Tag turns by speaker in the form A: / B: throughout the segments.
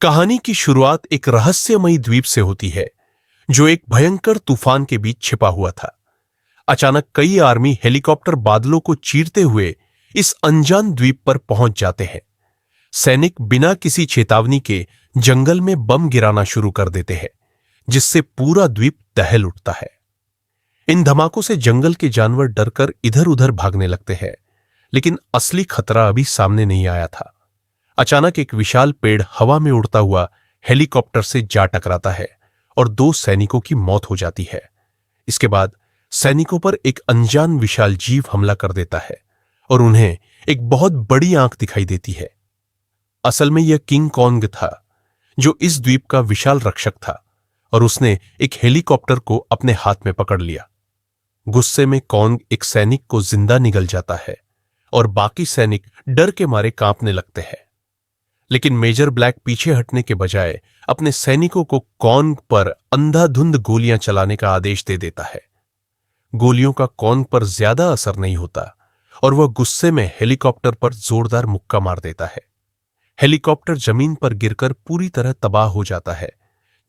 A: कहानी की शुरुआत एक रहस्यमयी द्वीप से होती है जो एक भयंकर तूफान के बीच छिपा हुआ था। अचानक कई आर्मी हेलीकॉप्टर बादलों को चीरते हुए इस अनजान द्वीप पर पहुंच जाते हैं। सैनिक बिना किसी चेतावनी के जंगल में बम गिराना शुरू कर देते हैं, जिससे पूरा द्वीप दहल उठता है। इन धमाकों से जंगल के जानवर डरकर इधर उधर भागने लगते हैं, लेकिन असली खतरा अभी सामने नहीं आया था। अचानक एक विशाल पेड़ हवा में उड़ता हुआ हेलीकॉप्टर से जा टकराता है और 2 सैनिकों की मौत हो जाती है। इसके बाद सैनिकों पर एक अनजान विशाल जीव हमला कर देता है और उन्हें एक बहुत बड़ी आंख दिखाई देती है। असल में यह किंग कॉन्ग था, जो इस द्वीप का विशाल रक्षक था, और उसने एक हेलीकॉप्टर को अपने हाथ में पकड़ लिया। गुस्से में कॉन्ग एक सैनिक को जिंदा निगल जाता है और बाकी सैनिक डर के मारे कांपने लगते हैं। लेकिन मेजर ब्लैक पीछे हटने के बजाय अपने सैनिकों को कॉन्ग पर अंधाधुंध गोलियां चलाने का आदेश दे देता है। गोलियों का कॉन्ग पर ज्यादा असर नहीं होता और वह गुस्से में हेलीकॉप्टर पर जोरदार मुक्का मार देता है। हेलीकॉप्टर जमीन पर गिरकर पूरी तरह तबाह हो जाता है,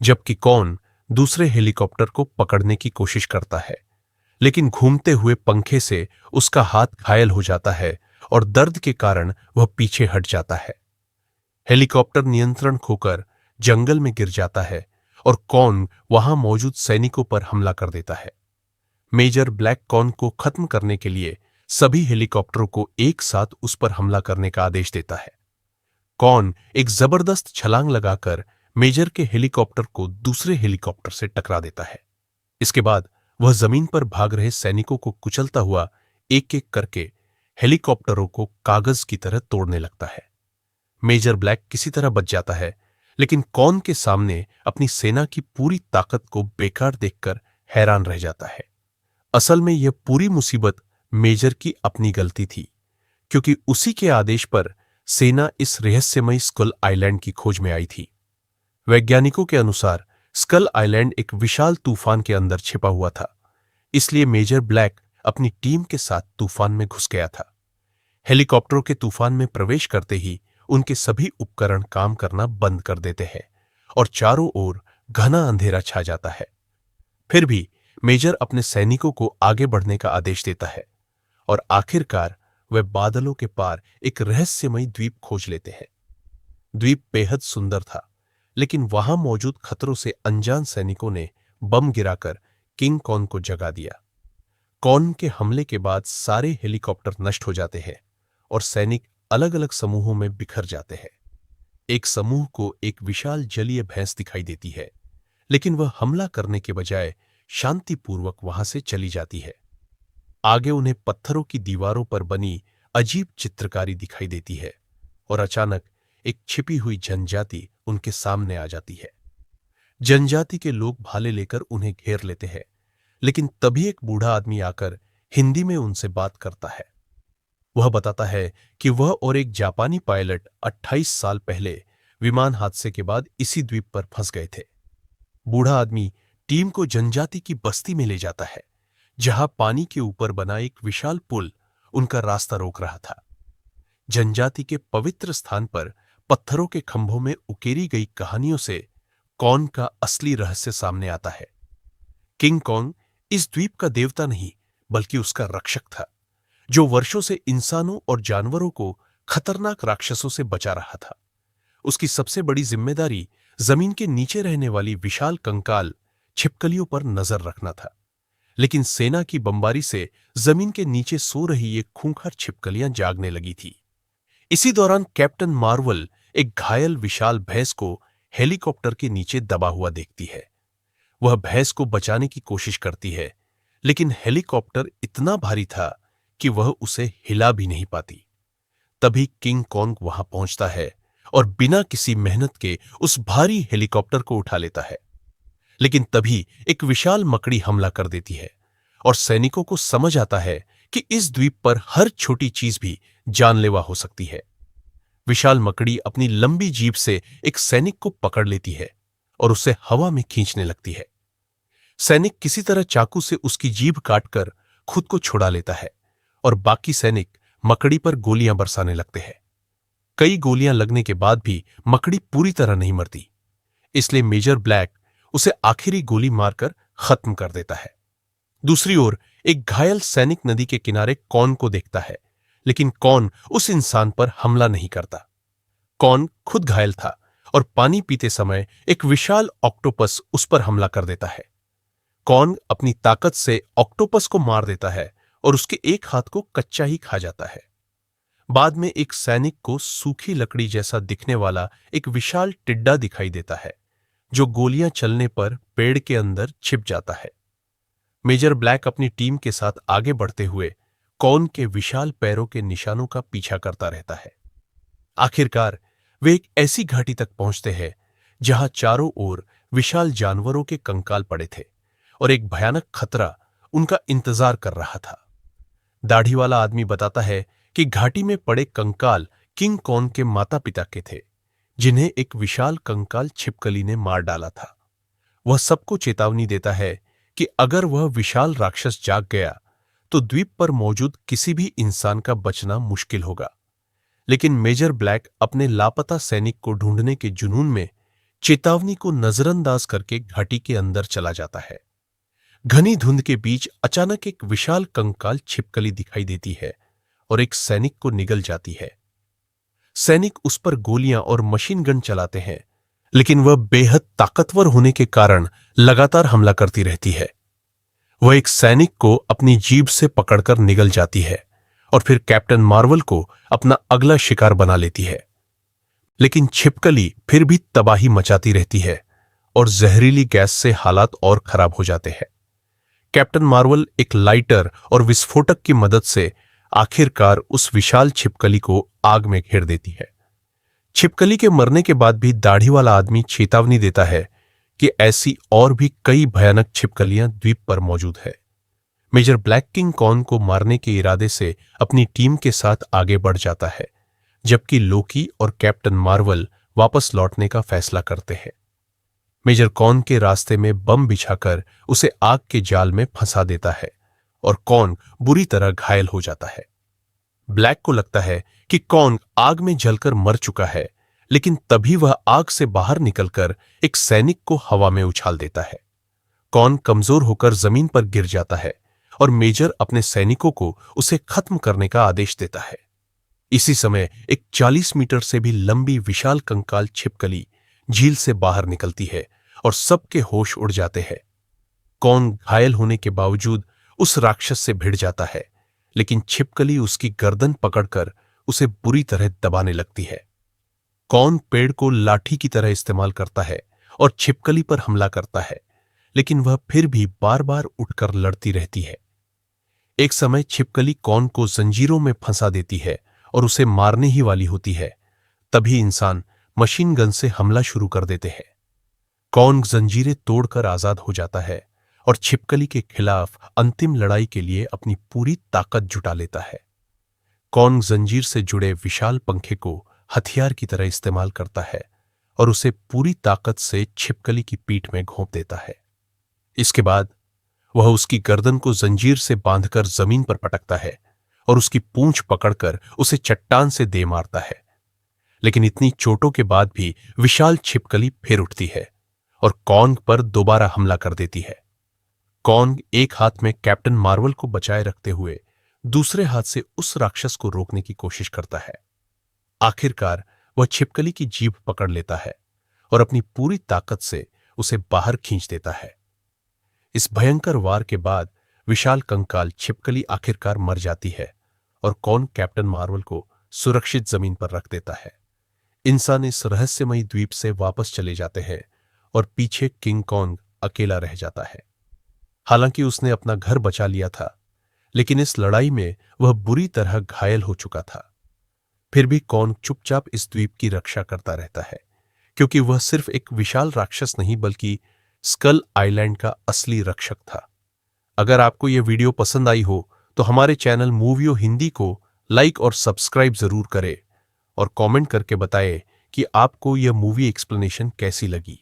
A: जबकि कॉन्ग दूसरे हेलीकॉप्टर को पकड़ने की कोशिश करता है, लेकिन घूमते हुए पंखे से उसका हाथ घायल हो जाता है और दर्द के कारण वह पीछे हट जाता है। हेलीकॉप्टर नियंत्रण खोकर जंगल में गिर जाता है और कॉन्ग वहां मौजूद सैनिकों पर हमला कर देता है। मेजर ब्लैक कॉन्ग को खत्म करने के लिए सभी हेलीकॉप्टरों को एक साथ उस पर हमला करने का आदेश देता है। कॉन्ग एक जबरदस्त छलांग लगाकर मेजर के हेलीकॉप्टर को दूसरे हेलीकॉप्टर से टकरा देता है। इसके बाद वह जमीन पर भाग रहे सैनिकों को कुचलता हुआ एक एक करके हेलीकॉप्टरों को कागज की तरह तोड़ने लगता है। मेजर ब्लैक किसी तरह बच जाता है, लेकिन कॉन्ग के सामने अपनी सेना की पूरी ताकत को बेकार देखकर हैरान रह जाता है। असल में यह पूरी मुसीबत मेजर की अपनी गलती थी, क्योंकि उसी के आदेश पर सेना इस रहस्यमयी स्कल आइलैंड की खोज में आई थी। वैज्ञानिकों के अनुसार स्कल आइलैंड एक विशाल तूफान के अंदर छिपा हुआ था, इसलिए मेजर ब्लैक अपनी टीम के साथ तूफान में घुस गया था। हेलीकॉप्टरों के तूफान में प्रवेश करते ही उनके सभी उपकरण काम करना बंद कर देते हैं और चारों ओर घना अंधेरा छा जाता है। फिर भी मेजर अपने सैनिकों को आगे बढ़ने का आदेश देता है और आखिरकार वे बादलों के पार एक रहस्यमयी द्वीप खोज लेते हैं। द्वीप बेहद सुंदर था, लेकिन वहां मौजूद खतरों से अनजान सैनिकों ने बम गिराकर किंग कॉन्ग को जगा दिया। कॉन्ग के हमले के बाद सारे हेलीकॉप्टर नष्ट हो जाते हैं और सैनिक अलग अलग समूहों में बिखर जाते हैं। एक समूह को एक विशाल जलीय भैंस दिखाई देती है, लेकिन वह हमला करने के बजाय शांतिपूर्वक वहां से चली जाती है। आगे उन्हें पत्थरों की दीवारों पर बनी अजीब चित्रकारी दिखाई देती है और अचानक एक छिपी हुई जनजाति उनके सामने आ जाती है। जनजाति के लोग भाले लेकर उन्हें घेर लेते हैं, लेकिन तभी एक बूढ़ा आदमी आकर हिंदी में उनसे बात करता है। वह बताता है कि वह और एक जापानी पायलट 28 साल पहले विमान हादसे के बाद इसी द्वीप पर फंस गए थे। बूढ़ा आदमी टीम को जनजाति की बस्ती में ले जाता है, जहां पानी के ऊपर बना एक विशाल पुल उनका रास्ता रोक रहा था। जनजाति के पवित्र स्थान पर पत्थरों के खंभों में उकेरी गई कहानियों से कॉन्ग का असली रहस्य सामने आता है। किंग कॉन्ग इस द्वीप का देवता नहीं, बल्कि उसका रक्षक था, जो वर्षों से इंसानों और जानवरों को खतरनाक राक्षसों से बचा रहा था। उसकी सबसे बड़ी जिम्मेदारी जमीन के नीचे रहने वाली विशाल कंकाल छिपकलियों पर नजर रखना था, लेकिन सेना की बमबारी से जमीन के नीचे सो रही ये खूंखार छिपकलियां जागने लगी थी। इसी दौरान कैप्टन मार्वल एक घायल विशाल भैंस को हेलीकॉप्टर के नीचे दबा हुआ देखती है। वह भैंस को बचाने की कोशिश करती है, लेकिन हेलीकॉप्टर इतना भारी था कि वह उसे हिला भी नहीं पाती। तभी किंग कॉन्ग वहां पहुंचता है और बिना किसी मेहनत के उस भारी हेलीकॉप्टर को उठा लेता है। लेकिन तभी एक विशाल मकड़ी हमला कर देती है और सैनिकों को समझ आता है कि इस द्वीप पर हर छोटी चीज भी जानलेवा हो सकती है। विशाल मकड़ी अपनी लंबी जीभ से एक सैनिक को पकड़ लेती है और उसे हवा में खींचने लगती है। सैनिक किसी तरह चाकू से उसकी जीभ काटकर खुद को छुड़ा लेता है और बाकी सैनिक मकड़ी पर गोलियां बरसाने लगते हैं। कई गोलियां लगने के बाद भी मकड़ी पूरी तरह नहीं मरती, इसलिए मेजर ब्लैक उसे आखिरी गोली मारकर खत्म कर देता है। दूसरी ओर एक घायल सैनिक नदी के किनारे कॉर्न को देखता है, लेकिन कॉर्न उस इंसान पर हमला नहीं करता। कॉर्न खुद घायल था और पानी पीते समय एक विशाल ऑक्टोपस उस पर हमला कर देता है। कॉर्न अपनी ताकत से ऑक्टोपस को मार देता है और उसके एक हाथ को कच्चा ही खा जाता है। बाद में एक सैनिक को सूखी लकड़ी जैसा दिखने वाला एक विशाल टिड्डा दिखाई देता है, जो गोलियां चलने पर पेड़ के अंदर छिप जाता है। मेजर ब्लैक अपनी टीम के साथ आगे बढ़ते हुए कॉर्न के विशाल पैरों के निशानों का पीछा करता रहता है। आखिरकार वे एक ऐसी घाटी तक पहुंचते हैं जहां चारों ओर विशाल जानवरों के कंकाल पड़े थे और एक भयानक खतरा उनका इंतजार कर रहा था। दाढ़ी वाला आदमी बताता है कि घाटी में पड़े कंकाल किंग कॉर्न के माता पिता के थे, जिन्हें एक विशाल कंकाल छिपकली ने मार डाला था। वह सबको चेतावनी देता है कि अगर वह विशाल राक्षस जाग गया तो द्वीप पर मौजूद किसी भी इंसान का बचना मुश्किल होगा। लेकिन मेजर ब्लैक अपने लापता सैनिक को ढूंढने के जुनून में चेतावनी को नजरअंदाज करके घाटी के अंदर चला जाता है। घनी धुंध के बीच अचानक एक विशाल कंकाल छिपकली दिखाई देती है और एक सैनिक को निगल जाती है। सैनिक उस पर गोलियां और मशीन गन चलाते हैं, लेकिन वह बेहद ताकतवर होने के कारण लगातार हमला करती रहती है। वह एक सैनिक को अपनी जीभ से पकड़कर निगल जाती है और फिर कैप्टन मार्वल को अपना अगला शिकार बना लेती है। लेकिन छिपकली फिर भी तबाही मचाती रहती है और जहरीली गैस से हालात और खराब हो जाते हैं। कैप्टन मार्वल एक लाइटर और विस्फोटक की मदद से आखिरकार उस विशाल छिपकली को आग में घेर देती है। छिपकली के मरने के बाद भी दाढ़ी वाला आदमी चेतावनी देता है कि ऐसी और भी कई भयानक छिपकलियां द्वीप पर मौजूद है। मेजर ब्लैक किंग कॉर्न को मारने के इरादे से अपनी टीम के साथ आगे बढ़ जाता है, जबकि लोकी और कैप्टन मार्वल वापस लौटने का फैसला करते हैं। मेजर कॉर्न के रास्ते में बम बिछाकर उसे आग के जाल में फंसा देता है और कॉर्न बुरी तरह घायल हो जाता है। ब्लैक को लगता है कि कॉर्न आग में जलकर मर चुका है, लेकिन तभी वह आग से बाहर निकलकर एक सैनिक को हवा में उछाल देता है। कॉर्न कमजोर होकर जमीन पर गिर जाता है और मेजर अपने सैनिकों को उसे खत्म करने का आदेश देता है। इसी समय एक 40 मीटर से भी लंबी विशाल कंकाल छिपकली झील से बाहर निकलती है और सबके होश उड़ जाते हैं। कॉर्न घायल होने के बावजूद उस राक्षस से भिड़ जाता है, लेकिन छिपकली उसकी गर्दन पकड़कर उसे बुरी तरह दबाने लगती है। कॉर्न पेड़ को लाठी की तरह इस्तेमाल करता है और छिपकली पर हमला करता है, लेकिन वह फिर भी बार बार उठकर लड़ती रहती है। एक समय छिपकली कॉर्न को जंजीरों में फंसा देती है और उसे मारने ही वाली होती है। तभी इंसान मशीन गन से हमला शुरू कर देते हैं। कॉर्न जंजीरें तोड़कर आजाद हो जाता है और छिपकली के खिलाफ अंतिम लड़ाई के लिए अपनी पूरी ताकत जुटा लेता है। कॉर्न जंजीर से जुड़े विशाल पंखे को हथियार की तरह इस्तेमाल करता है और उसे पूरी ताकत से छिपकली की पीठ में घोंप देता है। इसके बाद वह उसकी गर्दन को जंजीर से बांधकर जमीन पर पटकता है और उसकी पूंछ पकड़कर उसे चट्टान से दे मारता है। लेकिन इतनी चोटों के बाद भी विशाल छिपकली फिर उठती है और कॉर्न पर दोबारा हमला कर देती है। कॉर्न एक हाथ में कैप्टन मार्वल को बचाए रखते हुए दूसरे हाथ से उस राक्षस को रोकने की कोशिश करता है। आखिरकार वह छिपकली की जीभ पकड़ लेता है और अपनी पूरी ताकत से उसे बाहर खींच देता है। इस भयंकर वार के बाद विशाल कंकाल छिपकली आखिरकार मर जाती है और कॉर्न कैप्टन मार्वल को सुरक्षित जमीन पर रख देता है। इंसान इस रहस्यमयी द्वीप से वापस चले जाते हैं और पीछे किंग कॉन्ग अकेला रह जाता है। हालांकि उसने अपना घर बचा लिया था, लेकिन इस लड़ाई में वह बुरी तरह घायल हो चुका था। फिर भी कॉन्ग चुपचाप इस द्वीप की रक्षा करता रहता है, क्योंकि वह सिर्फ एक विशाल राक्षस नहीं बल्कि स्कल आइलैंड का असली रक्षक था। अगर आपको यह वीडियो पसंद आई हो तो हमारे चैनल मूवियो हिंदी को लाइक और सब्सक्राइब जरूर करें और कमेंट करके बताएं कि आपको यह मूवी एक्सप्लेनेशन कैसी लगी।